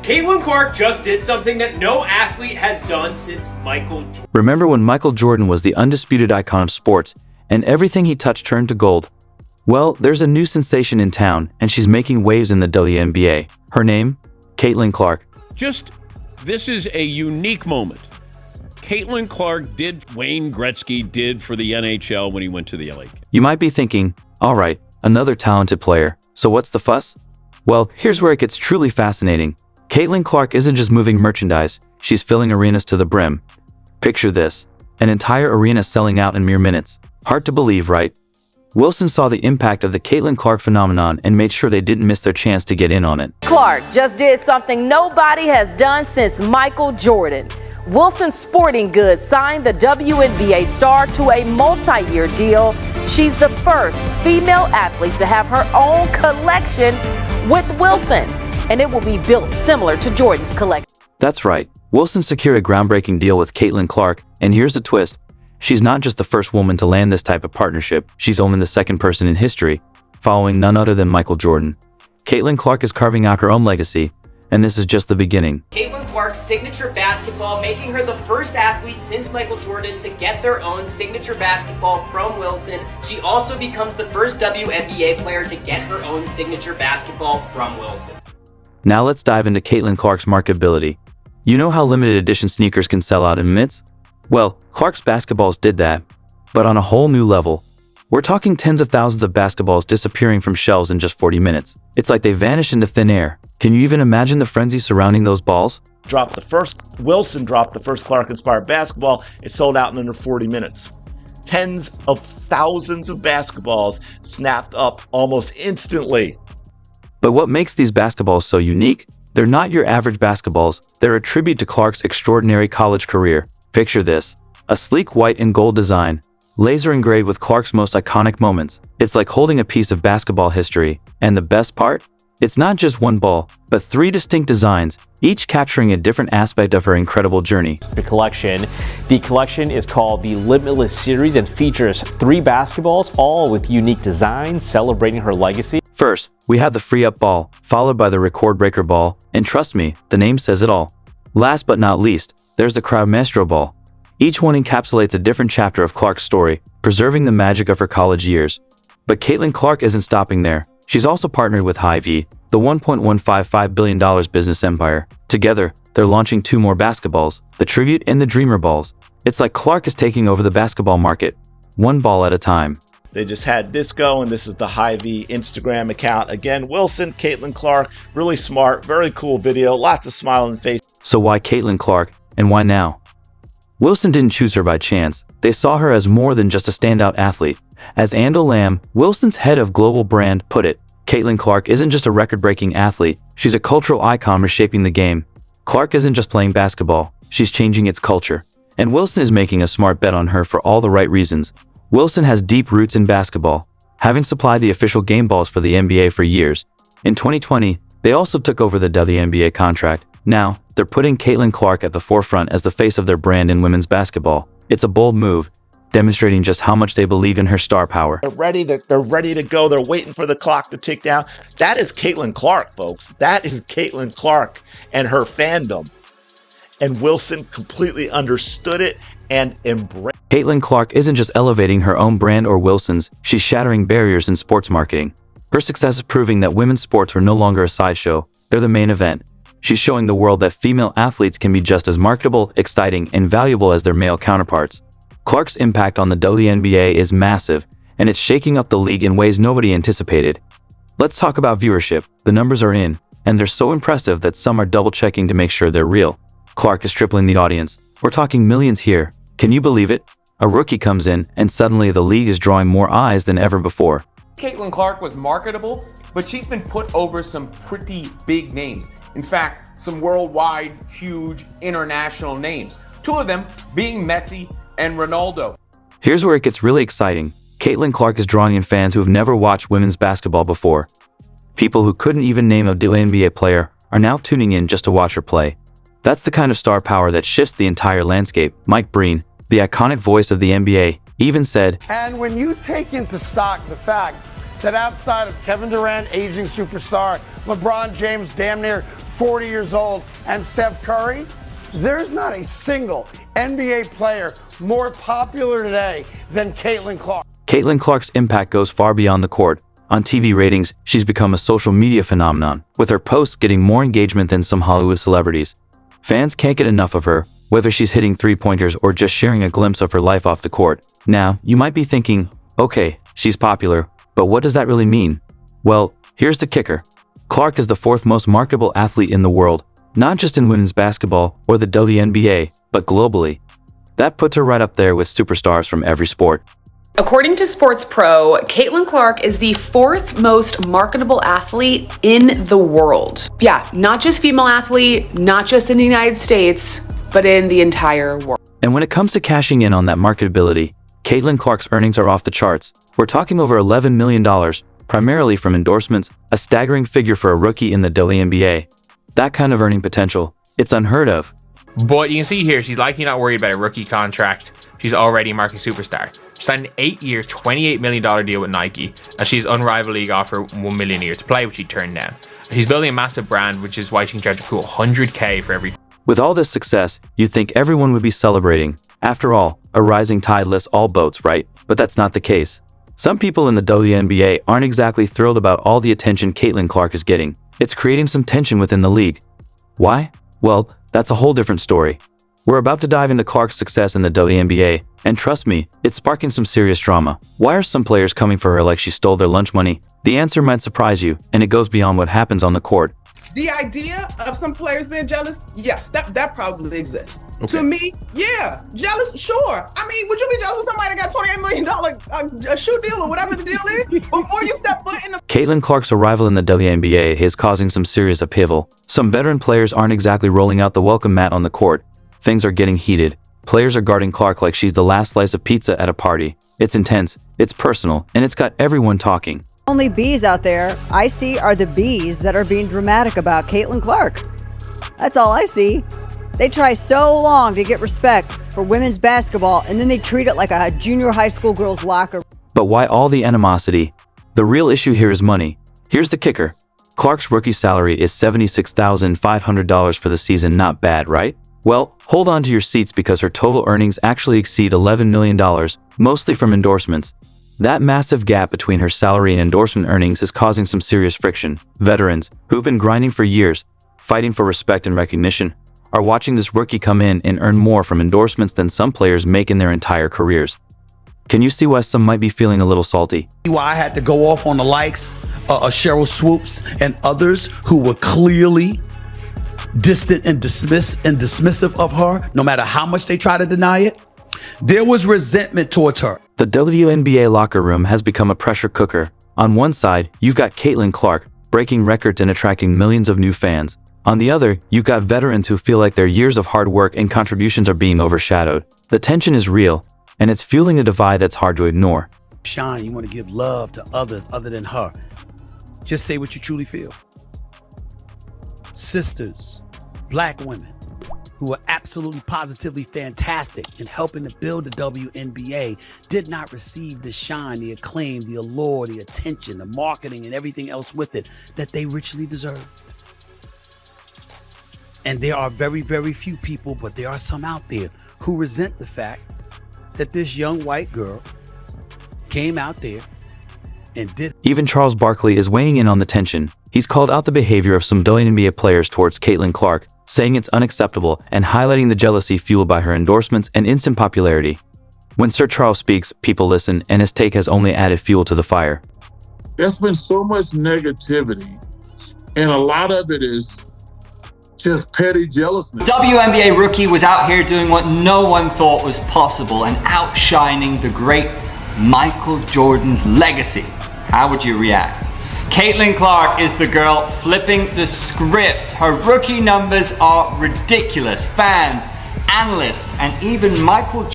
Caitlin Clark just did something that no athlete has done since Michael Jordan. Remember when Michael Jordan was the undisputed icon of sports, and everything he touched turned to gold? Well, there's a new sensation in town, and she's making waves in the WNBA. Her name? Caitlin Clark. This is a unique moment. Caitlin Clark did Wayne Gretzky did for the NHL when he went to the LA. You might be thinking, all right, another talented player. So what's the fuss? Well, here's where it gets truly fascinating. Caitlin Clark isn't just moving merchandise, she's filling arenas to the brim. Picture this, an entire arena selling out in mere minutes. Hard to believe, right? Wilson saw the impact of the Caitlin Clark phenomenon and made sure they didn't miss their chance to get in on it. Clark just did something nobody has done since Michael Jordan. Wilson Sporting Goods signed the WNBA star to a multi-year deal. She's the first female athlete to have her own collection with Wilson, and it will be built similar to Jordan's collection. That's right. Wilson secured a groundbreaking deal with Caitlin Clark, and here's the twist. She's not just the first woman to land this type of partnership, she's only the second person in history, following none other than Michael Jordan. Caitlin Clark is carving out her own legacy, and this is just the beginning. Caitlin Clark's signature basketball, making her the first athlete since Michael Jordan to get their own signature basketball from Wilson. She also becomes the first WNBA player to get her own signature basketball from Wilson. Now let's dive into Caitlin Clark's marketability. You know how limited edition sneakers can sell out in minutes? Well, Clark's basketballs did that, but on a whole new level. We're talking tens of thousands of basketballs disappearing from shelves in just 40 minutes. It's like they vanished into thin air. Can you even imagine the frenzy surrounding those balls? Wilson dropped the first Clark-inspired basketball. It sold out in under 40 minutes. Tens of thousands of basketballs snapped up almost instantly. But what makes these basketballs so unique? They're not your average basketballs. They're a tribute to Clark's extraordinary college career. Picture this, a sleek white and gold design, laser engraved with Clark's most iconic moments. It's like holding a piece of basketball history. And the best part? It's not just one ball, but 3 distinct designs, each capturing a different aspect of her incredible journey. The collection is called the Limitless Series and features 3 basketballs, all with unique designs celebrating her legacy. First, we have the free up ball, followed by the record breaker ball, and trust me, the name says it all. Last but not least, there's the crowd maestro ball. Each one encapsulates a different chapter of Clark's story, preserving the magic of her college years. But Caitlin Clark isn't stopping there. She's also partnered with Hy-Vee, the $1.155 billion business empire. Together, they're launching 2 more basketballs, the Tribute and the Dreamer balls. It's like Clark is taking over the basketball market, one ball at a time. They just had this go, and this is the Hy-Vee Instagram account. Again, Wilson, Caitlin Clark, really smart, very cool video, lots of smiling face. So why Caitlin Clark, and why now? Wilson didn't choose her by chance. They saw her as more than just a standout athlete. As Andal Lamb, Wilson's head of global brand, put it, Caitlin Clark isn't just a record-breaking athlete, she's a cultural icon reshaping the game. Clark isn't just playing basketball, she's changing its culture. And Wilson is making a smart bet on her for all the right reasons. Wilson has deep roots in basketball, having supplied the official game balls for the NBA for years. In 2020, they also took over the WNBA contract. Now, they're putting Caitlin Clark at the forefront as the face of their brand in women's basketball. It's a bold move, demonstrating just how much they believe in her star power. They're ready to go. They're waiting for the clock to tick down. That is Caitlin Clark, folks. That is Caitlin Clark and her fandom. And Wilson completely understood it and embraced. Caitlin Clark isn't just elevating her own brand or Wilson's, she's shattering barriers in sports marketing. Her success is proving that women's sports are no longer a sideshow, they're the main event. She's showing the world that female athletes can be just as marketable, exciting, and valuable as their male counterparts. Clark's impact on the WNBA is massive, and it's shaking up the league in ways nobody anticipated. Let's talk about viewership. The numbers are in, and they're so impressive that some are double-checking to make sure they're real. Clark is tripling the audience. We're talking millions here. Can you believe it? A rookie comes in, and suddenly the league is drawing more eyes than ever before. Caitlin Clark was marketable, but she's been put over some pretty big names. In fact, some worldwide, huge, international names. 2 of them being Messi and Ronaldo. Here's where it gets really exciting. Caitlin Clark is drawing in fans who have never watched women's basketball before. People who couldn't even name a WNBA player are now tuning in just to watch her play. That's the kind of star power that shifts the entire landscape. Mike Breen, the iconic voice of the NBA, even said, "And when you take into stock the fact that outside of Kevin Durant, aging superstar, LeBron James damn near 40 years old, and Steph Curry, there's not a single NBA player more popular today than Caitlin Clark. Caitlin Clark's impact goes far beyond the court. On TV ratings, she's become a social media phenomenon, with her posts getting more engagement than some Hollywood celebrities. Fans can't get enough of her, whether she's hitting three-pointers or just sharing a glimpse of her life off the court. Now, you might be thinking, okay, she's popular, but what does that really mean? Well, here's the kicker. Clark is the fourth most marketable athlete in the world, not just in women's basketball or the WNBA, but globally. That puts her right up there with superstars from every sport. According to Sports Pro, Caitlin Clark is the fourth most marketable athlete in the world. Yeah, not just female athlete, not just in the United States, but in the entire world. And when it comes to cashing in on that marketability, Caitlin Clark's earnings are off the charts. We're talking over $11 million, primarily from endorsements, a staggering figure for a rookie in the WNBA. That kind of earning potential, it's unheard of. But you can see here, she's likely not worried about a rookie contract. She's already a market superstar. She signed an 8-year, $28 million deal with Nike, and she's unrivaled league offer $1 million a year to play, which she turned down. She's building a massive brand, which is why she can charge a cool $100K for every. With all this success, you'd think everyone would be celebrating. After all, a rising tide lifts all boats, right? But that's not the case. Some people in the WNBA aren't exactly thrilled about all the attention Caitlin Clark is getting. It's creating some tension within the league. Why? Well, that's a whole different story. We're about to dive into Clark's success in the WNBA, and trust me, it's sparking some serious drama. Why are some players coming for her like she stole their lunch money? The answer might surprise you, and it goes beyond what happens on the court. The idea of some players being jealous, yes, that probably exists. Okay. To me, yeah, jealous, sure. I mean, would you be jealous of somebody that got $28 million a shoe deal or whatever the deal is before you step foot in the... Caitlin Clark's arrival in the WNBA is causing some serious upheaval. Some veteran players aren't exactly rolling out the welcome mat on the court. Things are getting heated. Players are guarding Clark like she's the last slice of pizza at a party. It's intense, it's personal, and it's got everyone talking. Only bees out there I see are the bees that are being dramatic about Caitlin Clark. That's all I see. They try so long to get respect for women's basketball, and then they treat it like a junior high school girl's locker. But why all the animosity? The real issue here is money. Here's the kicker. Clark's rookie salary is $76,500 for the season. Not bad, right? Well, hold on to your seats because her total earnings actually exceed $11 million, mostly from endorsements. That massive gap between her salary and endorsement earnings is causing some serious friction. Veterans, who've been grinding for years, fighting for respect and recognition, are watching this rookie come in and earn more from endorsements than some players make in their entire careers. Can you see why some might be feeling a little salty? Why I had to go off on the likes of Cheryl Swoops and others who were clearly distant and dismissive of her, no matter how much they try to deny it. There was resentment towards her. The WNBA locker room has become a pressure cooker. On one side, you've got Caitlin Clark, breaking records and attracting millions of new fans. On the other, you've got veterans who feel like their years of hard work and contributions are being overshadowed. The tension is real, and it's fueling a divide that's hard to ignore. Shine, you want to give love to others other than her. Just say what you truly feel. Sisters, black women, who are absolutely positively fantastic in helping to build the WNBA, did not receive the shine, the acclaim, the allure, the attention, the marketing, and everything else with it that they richly deserve. And there are very, very few people, but there are some out there who resent the fact that this young white girl came out there and did. Even Charles Barkley is weighing in on the tension. He's called out the behavior of some WNBA players towards Caitlin Clark, saying it's unacceptable and highlighting the jealousy fueled by her endorsements and instant popularity. When Sir Charles speaks, people listen, and his take has only added fuel to the fire. There's been so much negativity, and a lot of it is just petty jealousness. WNBA rookie was out here doing what no one thought was possible and outshining the great Michael Jordan's legacy. How would you react? Caitlin Clark is the girl flipping the script. Her rookie numbers are ridiculous. Fans, analysts, and even Michael